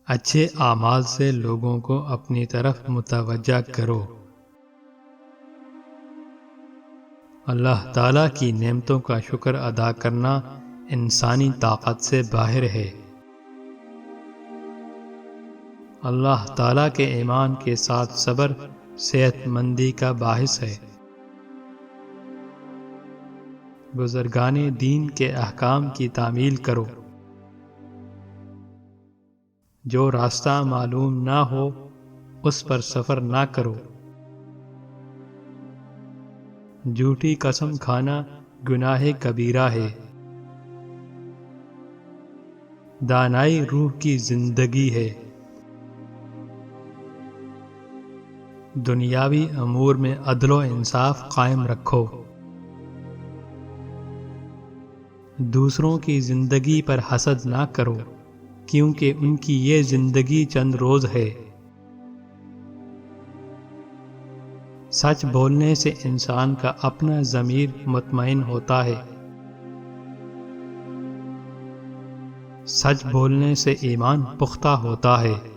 اچھے اعمال سے لوگوں کو اپنی طرف متوجہ کرو۔ اللہ تعالیٰ کی نعمتوں کا شکر ادا کرنا انسانی طاقت سے باہر ہے۔ اللہ تعالیٰ کے ایمان کے ساتھ صبر صحت مندی کا باعث ہے۔ بزرگان دین کے احکام کی تعمیل کرو۔ جو راستہ معلوم نہ ہو اس پر سفر نہ کرو۔ جھوٹی قسم کھانا گناہ کبیرہ ہے۔ دانائی روح کی زندگی ہے۔ دنیاوی امور میں عدل و انصاف قائم رکھو۔ دوسروں کی زندگی پر حسد نہ کرو کیونکہ ان کی یہ زندگی چند روز ہے۔ سچ بولنے سے انسان کا اپنا ضمیر مطمئن ہوتا ہے۔ سچ بولنے سے ایمان پختہ ہوتا ہے۔